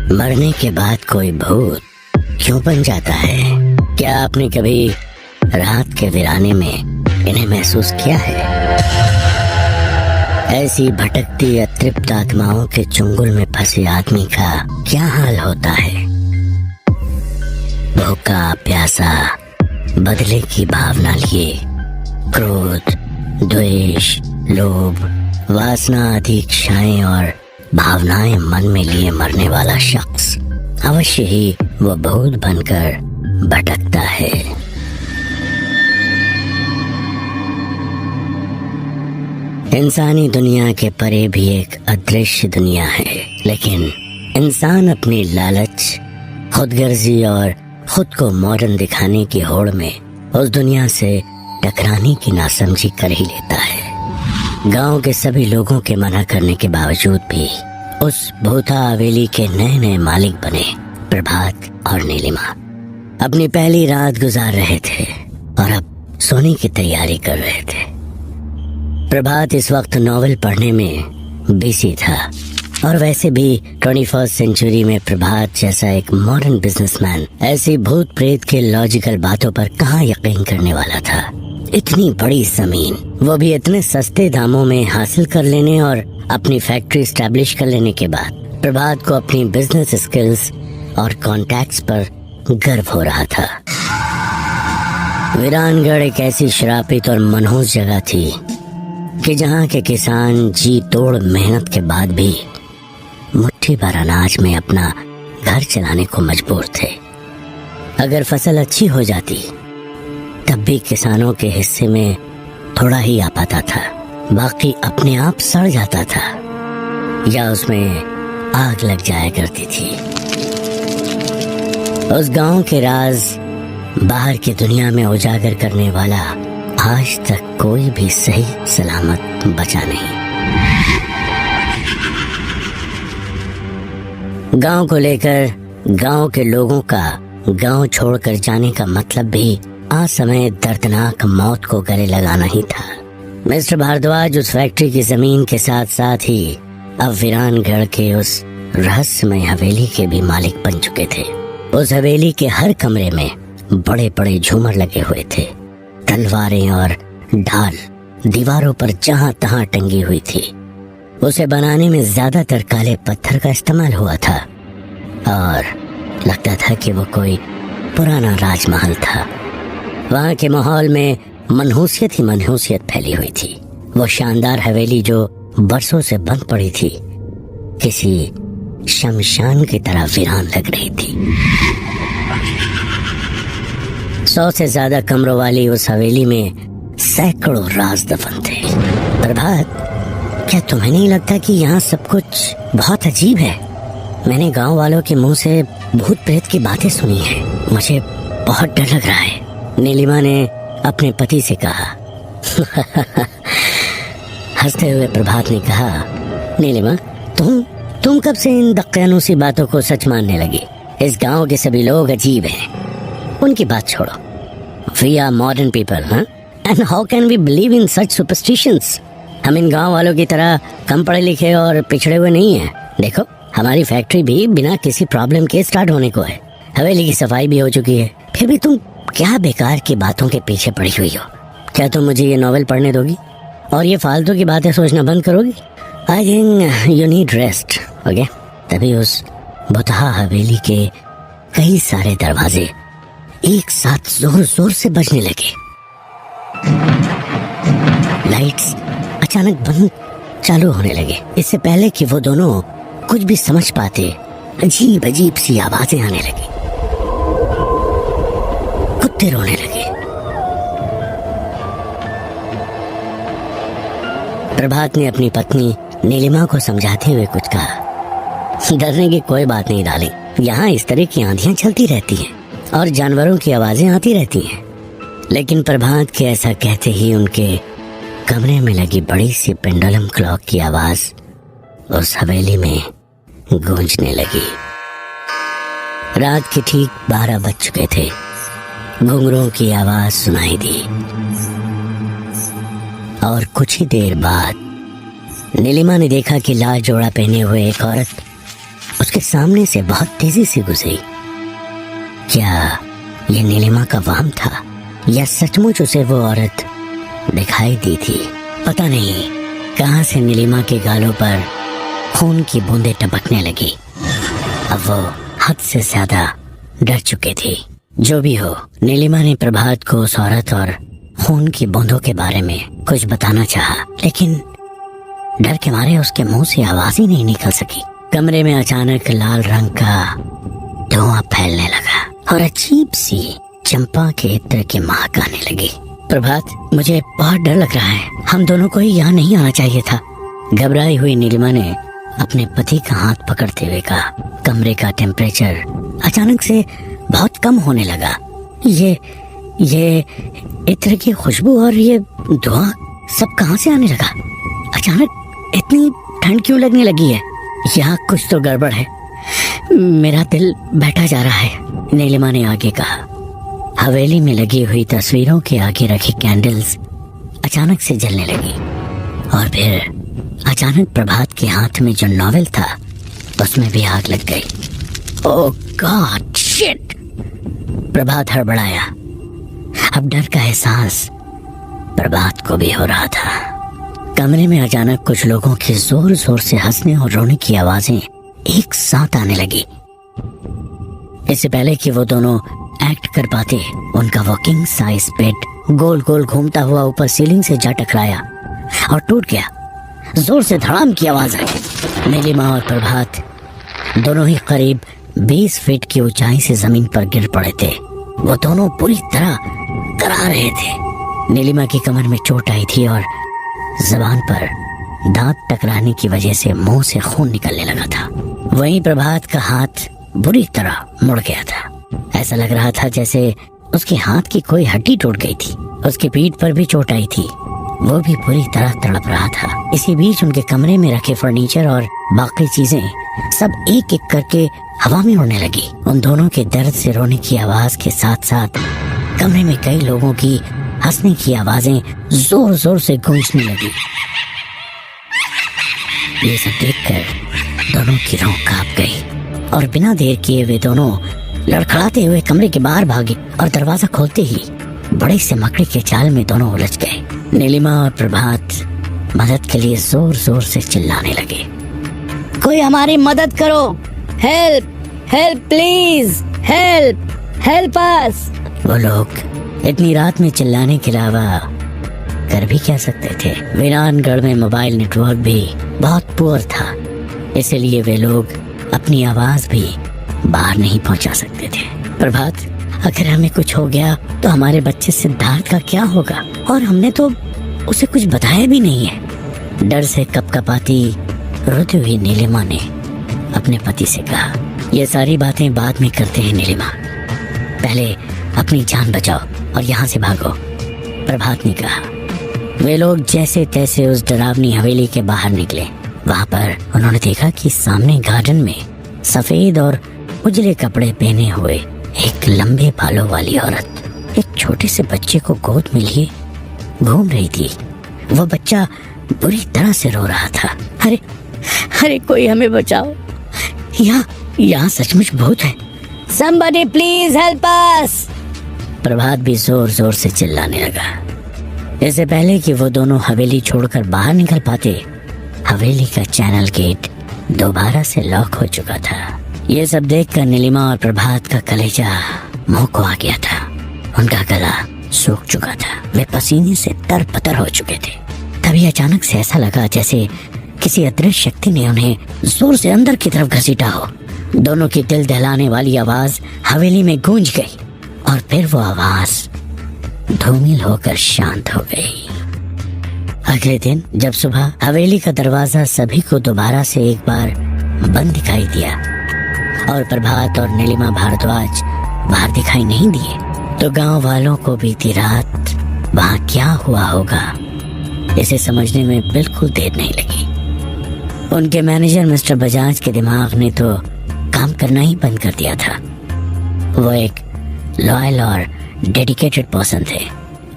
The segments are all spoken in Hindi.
मरने के बाद कोई भूत क्यों बन जाता है? क्या आपने कभी रात के वीराने में इन्हें महसूस किया है? ऐसी भटकती अतृप्त आत्माओं के चुंगल में फंसे आदमी का क्या हाल होता है? भूखा प्यासा, बदले की भावना लिए क्रोध, द्वेष, लोभ, वासना आदि इच्छाएं और भावनाएं मन में लिए मरने वाला शख्स अवश्य ही वो भूत बनकर भटकता है। इंसानी दुनिया के परे भी एक अदृश्य दुनिया है, लेकिन इंसान अपनी लालच, खुदगर्जी और खुद को मॉडर्न दिखाने की होड़ में उस दुनिया से टकराने की नासमझी कर ही लेता है। गांव के सभी लोगों के मना करने के बावजूद भी उस भूता हवेली के नए नए मालिक बने प्रभात और नीलिमा अपनी पहली रात गुजार रहे थे और अब सोने की तैयारी कर रहे थे। प्रभात इस वक्त नॉवेल पढ़ने में बिजी था और वैसे भी 21st सेंचुरी में प्रभात जैसा एक मॉडर्न बिजनेसमैन ऐसी भूत प्रेत के लॉजिकल बातों पर कहाँ यकीन करने वाला था। इतनी बड़ी जमीन, वो भी इतने सस्ते दामों में हासिल कर लेने और अपनी फैक्ट्री स्टैब्लिश कर लेने के बाद प्रभात को अपनी बिजनेस स्किल्स और कॉन्टैक्ट्स पर गर्व हो रहा था। वीरानगढ़ एक ऐसी श्रापित और मनहूस जगह थी कि जहाँ के किसान जी तोड़ मेहनत के बाद भी मुट्ठी भर अनाज में अपना घर चलाने को मजबूर थे। अगर फसल अच्छी हो जाती तब भी किसानों के हिस्से में थोड़ा ही आ पाता था, बाकी अपने आप सड़ जाता था या उसमें आग लग जाया करती थी। उस गांव के राज बाहर की दुनिया में उजागर करने वाला आज तक कोई भी सही सलामत बचा नहीं। गांव को लेकर गांव के लोगों का गांव छोड़कर जाने का मतलब भी असमय दर्दनाक मौत को गले लगाना ही था। मिस्टर भारद्वाज उस फैक्ट्री की जमीन के साथ साथ ही अब वीरानगढ़ के उस रहस्यमय हवेली के भी मालिक बन चुके थे। उस हवेली के हर कमरे में बड़े बड़े झूमर लगे हुए थे। तलवारें और ढाल दीवारों पर जहां तहां टंगी हुई थी। उसे बनाने में ज्यादातर काले पत्थर का इस्तेमाल हुआ था और लगता था कि वो कोई पुराना राजमहल था। वहाँ के माहौल में मनहूसियत ही मनहूसियत फैली हुई थी। वो शानदार हवेली जो बरसों से बंद पड़ी थी किसी शमशान की तरह वीरान लग रही थी। 100 से ज्यादा कमरों वाली उस हवेली में सैकड़ों राज दफन थे। प्रभात, क्या तुम्हें नहीं लगता कि यहाँ सब कुछ बहुत अजीब है? मैंने गांव वालों के मुंह से भूत प्रेत की बातें सुनी है, मुझे बहुत डर लग रहा है। नीलिमा ने अपने पति से कहा। हंसते हुए प्रभात ने कहा, नीलिमा, तुम कब से इन दक्यानूसी बातों को सच मानने लगी? इस गांव के सभी लोग अजीब हैं, उनकी बात छोड़ो। We are modern people, and how can we believe in such superstitions? हम इन गांव वालों की तरह कम पढ़े लिखे और पिछड़े हुए नहीं हैं। देखो, हमारी फैक्ट्री भी बिना किसी प्रॉब्लम के स्टार्ट होने को है। हवेली की सफाई भी हो चुकी है। फिर भी तुम क्या बेकार की बातों के पीछे पड़ी हुई हो? क्या तुम मुझे ये नॉवेल पढ़ने दोगी और ये फालतू की बातें सोचना बंद करोगी? I think you need rest, okay? तभी उस बुतहा हवेली के कई सारे दरवाजे एक साथ जोर जोर से बजने लगे। लाइट्स अचानक बंद चालू होने लगे। इससे पहले कि वो दोनों कुछ भी समझ पाते, अजीब अजीब सी आवाजें आने लगी। कुत्ते रोने लगे। प्रभात ने अपनी पत्नी नीलिमा को समझाते हुए कुछ कहा। डरने की कोई बात नहीं डाली, यहाँ इस तरह की आंधियां चलती रहती हैं और जानवरों की आवाजें आती रहती हैं। लेकिन प्रभात के ऐसा कहते ही उनके कमरे में लगी बड़ी सी पेंडुलम क्लॉक की आवाज उस हवेली में गूंजने लगी। रात के ठीक 12 बज चुके थे। घुंघरूओं की आवाज सुनाई दी और कुछ ही देर बाद नीलिमा ने देखा कि लाल जोड़ा पहने हुए एक औरत उसके सामने से बहुत तेजी से गुजरी। क्या ये नीलिमा का वहम था या सचमुच उसे वो औरत दिखाई दी थी? पता नहीं कहां से नीलिमा के गालों पर खून की बूंदें टपकने लगी। अब वो हद से ज्यादा डर चुके थे। जो भी हो, नीलिमा ने प्रभात को उस औरत और खून की बूंदों के बारे में कुछ बताना चाहा, लेकिन डर के मारे उसके मुंह से आवाज ही नहीं निकल सकी। कमरे में अचानक लाल रंग का धुआं फैलने लगा और अजीब सी चंपा के इत्र की महक आने लगी। प्रभात, मुझे बहुत डर लग रहा है, हम दोनों को ही यहाँ नहीं आना चाहिए था। घबराई हुई नीलिमा ने अपने पति का हाथ पकड़ते हुए कहा। कमरे का टेम्परेचर अचानक से बहुत कम होने लगा। ये इत्र की खुशबू और ये धुआं सब कहां से आने लगा? अचानक इतनी ठंड क्यों लगने लगी है? यहाँ कुछ तो गड़बड़ है, मेरा दिल बैठा जा रहा है। नीलिमा ने आगे कहा। हवेली में लगी हुई तस्वीरों के आगे रखी कैंडल्स अचानक से जलने लगी और फिर अचानक प्रभात के हाथ में जो नॉवेल था उसमें भी आग लग गई। ओह गॉड शिट! प्रभात हड़बड़ाया। अब डर का एहसास प्रभात को भी हो रहा था। कमरे में अचानक कुछ लोगों की जोर जोर से हंसने और रोने की आवाजें एक साथ आने लगी। इससे पहले कि वो दोनों एक्ट कर पाते, उनका वॉकिंग साइज बेड गोल गोल घूमता हुआ ऊपर सीलिंग से जा टकराया और टूट गया। जोर से धड़ाम की आवाज आई। नीलिमा और प्रभात दोनों ही करीब 20 फीट की ऊंचाई से जमीन पर गिर पड़े थे। वो दोनों पूरी तरह करा रहे थे। नीलिमा की कमर में चोट आई थी और जबान पर दांत टकराने की वजह से मुंह से खून निकलने लगा था। वहीं प्रभात का हाथ बुरी तरह मुड़ गया था। ऐसा लग रहा था जैसे उसके हाथ की कोई हड्डी टूट गई थी। उसकी पीठ पर भी चोट आई थी, वो भी पूरी तरह तड़प रहा था। इसी बीच उनके कमरे में रखे फर्नीचर और बाकी चीजें सब एक एक करके हवा में उड़ने लगी। उन दोनों के दर्द से रोने की आवाज के साथ साथ कमरे में कई लोगों की हंसने की आवाजें जोर जोर से गूंजने लगी। ये सब देखकर दोनों की रूह कांप गई और बिना देर किए वे दोनों लड़खड़ाते हुए कमरे के बाहर भागे और दरवाजा खोलते ही बड़े से मकड़ी के जाल में दोनों उलझ गए। नीलिमा और प्रभात मदद के लिए जोर जोर से चिल्लाने लगे। कोई हमारी मदद करो, help help please, help help us. वो लोग इतनी रात में चिल्लाने के अलावा कर भी क्या सकते थे? वीरानगढ़ में मोबाइल नेटवर्क भी बहुत पुअर था, इसलिए वे लोग अपनी आवाज भी बाहर नहीं पहुंचा सकते थे। प्रभात, अगर हमें कुछ हो गया तो हमारे बच्चे सिद्धार्थ का क्या होगा? और हमने तो उसे कुछ बताया भी नहीं है। डर से कपकपाती रोती हुई नीलिमा ने अपने पति से कहा। ये सारी बातें बाद में करते हैं नीलिमा, पहले अपनी जान बचाओ और यहाँ से भागो, प्रभात ने कहा। वे लोग जैसे तैसे उस डरावनी हवेली के बाहर निकले। वहाँ पर उन्होंने देखा कि सामने गार्डन में सफेद और उजले कपड़े पहने हुए एक लंबे बालों वाली औरत एक छोटे से बच्चे को गोद में लिए घूम रही थी। वो बच्चा बुरी तरह से रो रहा था। अरे अरे कोई हमें बचाओ, यहाँ सचमुच भूत है। Somebody please help us! प्रभात भी जोर जोर से चिल्लाने लगा। इससे पहले कि वो दोनों हवेली छोड़कर बाहर निकल पाते, हवेली का चैनल गेट दोबारा से लॉक हो चुका था। ये सब देखकर नीलिमा और प्रभात का कलेजा मुंह को आ गया था। उनका गला सूख चुका था, वे पसीने से तरपतर हो चुके थे। तभी अचानक से ऐसा लगा जैसे किसी अदृश्य शक्ति ने उन्हें जोर से अंदर की तरफ घसीटा हो। दोनों की दिल दहलाने वाली आवाज हवेली में गूंज गई और फिर वो आवाज धूमिल होकर शांत हो गई। अगले दिन जब सुबह हवेली का दरवाजा सभी को दोबारा से एक बार बंद दिखाई दिया और प्रभात और नीलिमा भारद्वाज बाहर दिखाई नहीं दिए, तो गांव वालों को बीती रात वहां क्या हुआ होगा इसे समझने में बिल्कुल देर नहीं लगी। उनके मैनेजर मिस्टर बजाज के दिमाग ने तो काम करना ही बंद कर दिया था। वो एक लॉयल और डेडिकेटेड पर्सन थे।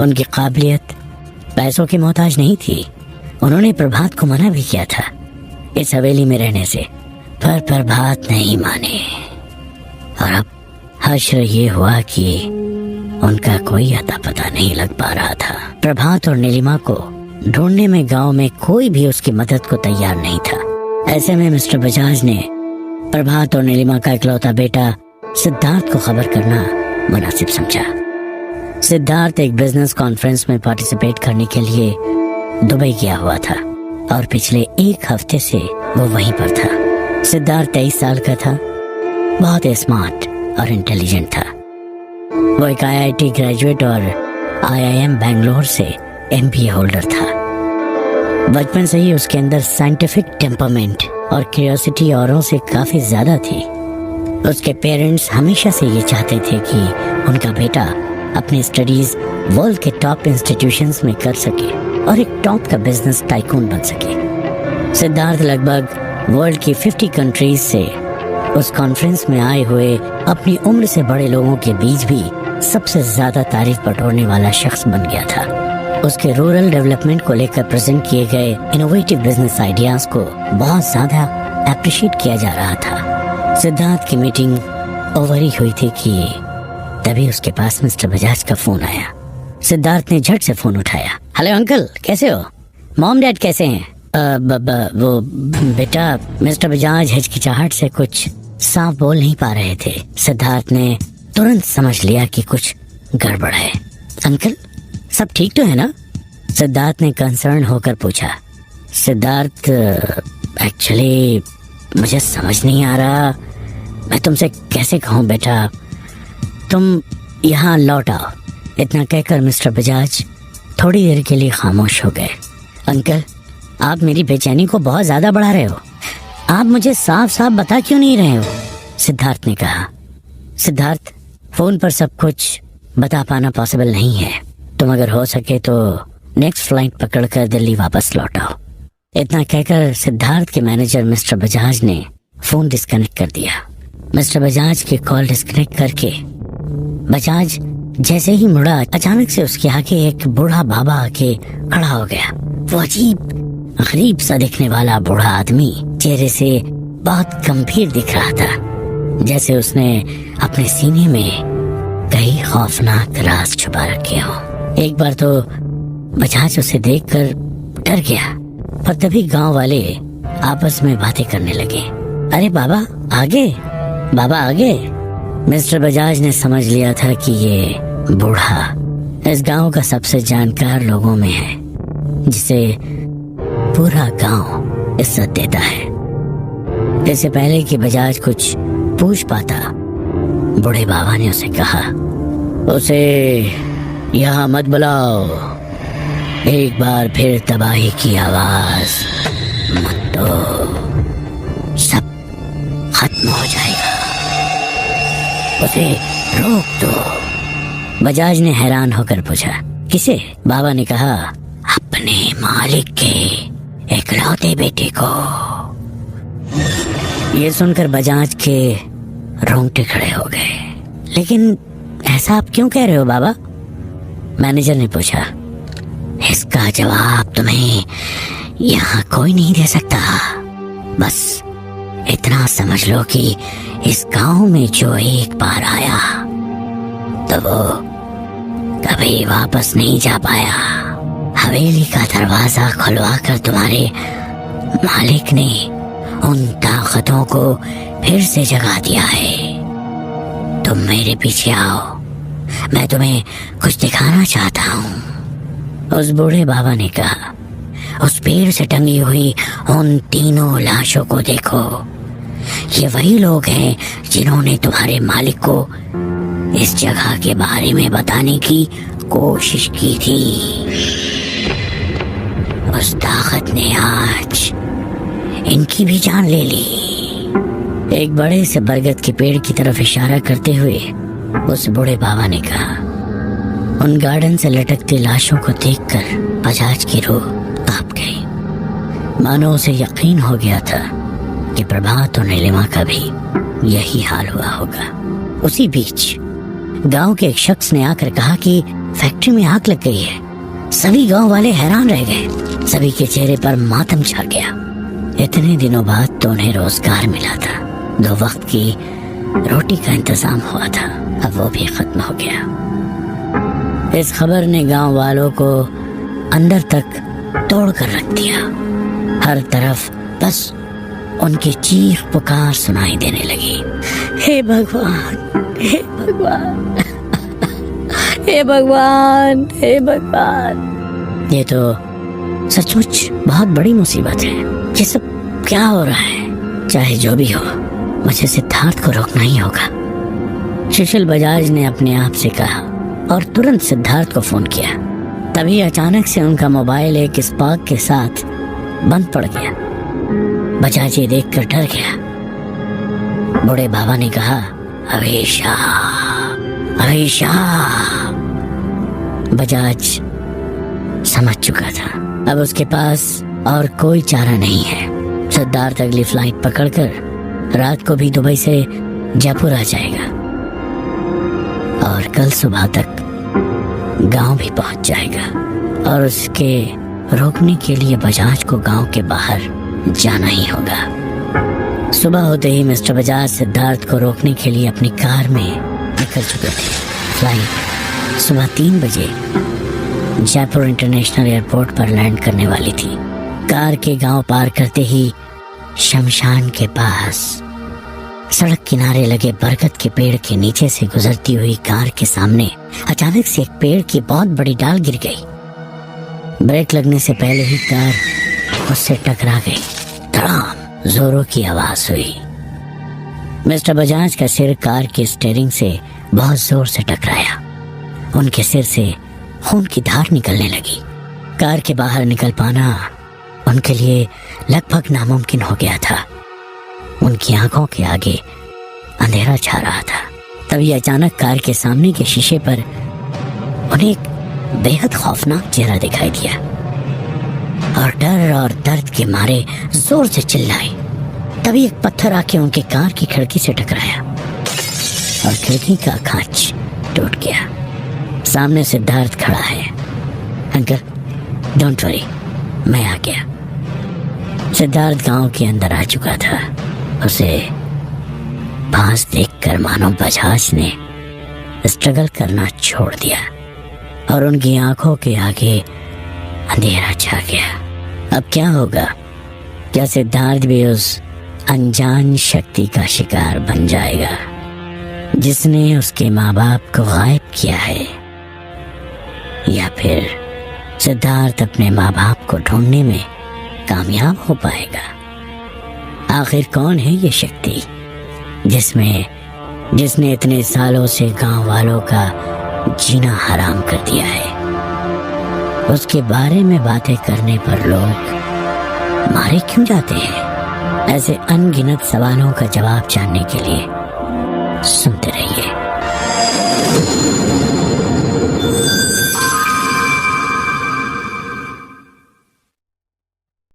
उनकी काबिलियत पैसों की मोहताज नहीं थी। उन्होंने प्रभात को मना भी किया था इस हवेली में रहने से, पर प्रभात नहीं माने। और अब हश्र ये हुआ कि उनका कोई अता पता नहीं लग पा रहा था। प्रभात और नीलिमा को ढूंढने में गांव में कोई भी उसकी मदद को तैयार नहीं था। ऐसे में मिस्टर बजाज ने प्रभात और नीलिमा का इकलौता बेटा सिद्धार्थ को खबर करना मुनासिब समझा। सिद्धार्थ एक बिजनेस कॉन्फ्रेंस में पार्टिसिपेट करने के लिए दुबई गया हुआ था और पिछले एक हफ्ते से वो वहीं पर था। सिद्धार्थ 23 साल का था, बहुत स्मार्ट और इंटेलिजेंट था। वो एक IIT ग्रेजुएट और IIM बेंगलोर से MBA होल्डर था। बचपन से ही उसके अंदर साइंटिफिक टेम्परमेंट और क्यूरियोसिटी औरों से काफी ज्यादा थी। उसके पेरेंट्स हमेशा से ये चाहते थे कि उनका बेटा अपनी स्टडीज वर्ल्ड के टॉप इंस्टीट्यूशंस में कर सके और एक टॉप का बिजनेस टाइकून बन सके। सिद्धार्थ लगभग वर्ल्ड की 50 कंट्रीज से उस कॉन्फ्रेंस में आए हुए अपनी उम्र से बड़े लोगों के बीच भी सबसे ज्यादा तारीफ बटोरने वाला शख्स बन गया था। उसके रूरल डेवलपमेंट को लेकर प्रेजेंट किए गए इनोवेटिव बिजनेस आइडियाज को बहुत ज्यादा अप्रिशिएट किया जा रहा था। सिद्धार्थ की मीटिंग ओवर ही हुई थी कि तभी उसके पास मिस्टर बजाज का फोन आया। सिद्धार्थ ने झट से फोन उठाया। हेलो अंकल, कैसे हो? मॉम डैड कैसे हैं? वो बेटा, मिस्टर बजाज हिचकिचाहट से कुछ साफ बोल नहीं पा रहे थे। सिद्धार्थ ने तुरंत समझ लिया कि कुछ गड़बड़ है। अंकल, सब ठीक तो है ना? सिद्धार्थ ने कंसर्न होकर पूछा। सिद्धार्थ, एक्चुअली मुझे समझ नहीं आ रहा, मैं तुमसे कैसे कहूँ बेटा, तुम यहाँ लौट आओ। इतना कहकर मिस्टर बजाज थोड़ी देर के लिए खामोश हो गए। अंकल, आप मेरी बेचैनी को बहुत ज्यादा बढ़ा रहे हो। आप मुझे साफ साफ बता क्यों नहीं रहे हो? सिद्धार्थ ने कहा। सिद्धार्थ, फोन पर सब कुछ बता पाना पॉसिबल नहीं है। तुम अगर हो सके तो नेक्स्ट फ्लाइट पकड़कर दिल्ली वापस लौट आओ। इतना कहकर सिद्धार्थ के मैनेजर मिस्टर बजाज ने फोन डिस्कनेक्ट कर दिया। मिस्टर बजाज की कॉल डिस्कनेक्ट करके बजाज जैसे ही मुड़ा, अचानक से उसके आगे एक बूढ़ा बाबा आके खड़ा हो गया। वो अजीब गरीब सा दिखने वाला बूढ़ा आदमी चेहरे से बहुत गंभीर दिख रहा था, जैसे उसने अपने सीने में कई खौफनाक राज छुपा रखे हो। एक बार तो बजाज उसे देखकर डर गया, पर तभी गांव वाले आपस में बातें करने लगे। अरे बाबा आगे, बाबा आगे। मिस्टर बजाज ने समझ लिया था कि ये बूढ़ा इस गांव का सबसे जानकार लोगों में है, जिसे पूरा गांव इज्जत देता है। इससे पहले कि बजाज कुछ पूछ पाता, बूढ़े बाबा ने उसे कहा, उसे यहाँ मत बुलाओ, एक बार फिर तबाही की आवाज मत दो, सब खत्म हो जाएगा, उसे रोक दो। बजाज ने हैरान होकर पूछा, किसे? बाबा ने कहा, अपने मालिक के इकलौते बेटे को। ये सुनकर बजाज के रोंगटे खड़े हो गए। लेकिन ऐसा आप क्यों कह रहे हो बाबा? मैनेजर ने पूछा। इसका जवाब तुम्हें यहाँ कोई नहीं दे सकता। बस इतना समझ लो कि इस गांव में जो एक बार आया तो वो कभी वापस नहीं जा पाया। हवेली का दरवाजा खुलवाकर तुम्हारे मालिक ने उन ताकतों को फिर से जगा दिया है। तुम मेरे पीछे आओ, मैं तुम्हें कुछ दिखाना चाहता हूँ। उस बूढ़े बाबा ने कहा, उस पेड़ से टंगी हुई उन तीनों लाशों को देखो। ये वही लोग हैं जिन्होंने तुम्हारे मालिक को इस जगह के बारे में बताने की कोशिश की थी। उस ताकत ने आज इनकी भी जान ले ली। एक बड़े से बरगद के पेड़ की तरफ इशारा करते हुए उस बूढ़े बाबा ने कहा। उन गार्डन से लटकती लाशों को देखकर बजाज की रूह कांप गई। मानो उसे यकीन हो गया था कि प्रभात और नीलिमा का भी यही हाल हुआ होगा। उसी बीच गांव के एक शख्स ने आकर कहा कि फैक्ट्री में आग लग गई है। सभी गांव वाले हैरान रह गए। सभी के चेहरे पर मातम छा गया। इतने दिनों बाद तो उन्हें रोजगार मिला था, 2 वक्त की रोटी का इंतजाम हुआ था, अब वो भी खत्म हो गया। इस खबर ने गांव वालों को अंदर तक तोड़ कर रख दिया। हर तरफ बस उनकी चीख पुकार सुनाई देने लगी, हे भगवान, हे भगवान, हे भगवान, हे भगवान। ये तो सचमुच बहुत बड़ी मुसीबत है। ये सब क्या हो रहा है? चाहे जो भी हो, मुझे सिद्धार्थ को रोकना ही होगा। सुशील बजाज ने अपने आप से कहा और तुरंत सिद्धार्थ को फोन किया। तभी अचानक से उनका मोबाइल एक स्पार्क के साथ बंद पड़ गया। बजाज ये देखकर डर गया। बूढ़े बाबा ने कहा, अवेशा, अवेशा। बजाज समझ चुका था, अब उसके पास और कोई चारा नहीं है। सिद्धार्थ अगली फ्लाइट पकड़कर रात को भी दुबई से जयपुर आ जाएगा और कल सुबह तक गांव भी पहुंच जाएगा और उसके रोकने के लिए बजाज को गांव के बाहर जाना ही होगा। सुबह होते ही मिस्टर बजाज सिद्धार्थ को रोकने के लिए अपनी कार में निकल चुके थे। फ्लाइट सुबह 3 बजे जयपुर इंटरनेशनल एयरपोर्ट पर लैंड करने वाली थी। कार के गांव पार करते ही शमशान के पास सड़क किनारे लगे बरगद के पेड़ के नीचे से गुजरती हुई कार के सामने अचानक से एक पेड़ की बहुत बड़ी डाल गिर गई। ब्रेक लगने से पहले ही कार उससे टकरा गई। धड़ाम जोरों की आवाज हुई। मिस्टर बजाज का सिर कार के स्टीयरिंग से बहुत जोर से टकराया। उनके सिर से खून की धार निकलने लगी। कार के बाहर निकल पाना उनके लिए लगभग नामुमकिन हो गया था। उनकी आंखों के आगे अंधेरा छा रहा था। तभी अचानक कार के सामने के शीशे पर उन्हें एक बेहद खौफनाक चेहरा दिखाई दिया और डर और दर्द के मारे जोर से चिल्लाए। तभी एक पत्थर आके उनके कार की खिड़की से टकराया और खिड़की का कांच टूट गया। सामने सिद्धार्थ खड़ा है। अंकल, डोंट वरी, मैं आ गया। सिद्धार्थ गांव के अंदर आ चुका था। उसे पास देखकर मानो बजाज ने स्ट्रगल करना छोड़ दिया और उनकी आंखों के आगे अंधेरा छा गया। अब क्या होगा? क्या सिद्धार्थ भी उस अनजान शक्ति का शिकार बन जाएगा जिसने उसके माँ बाप को गायब किया है, या फिर सिद्धार्थ अपने माँ बाप को ढूंढने में कामयाब हो पाएगा? आखिर कौन है ये शक्ति जिसने इतने सालों से गांव वालों का जीना हराम कर दिया है? उसके बारे में बातें करने पर लोग मारे क्यों जाते हैं? ऐसे अनगिनत सवालों का जवाब जानने के लिए सुनते रहिए।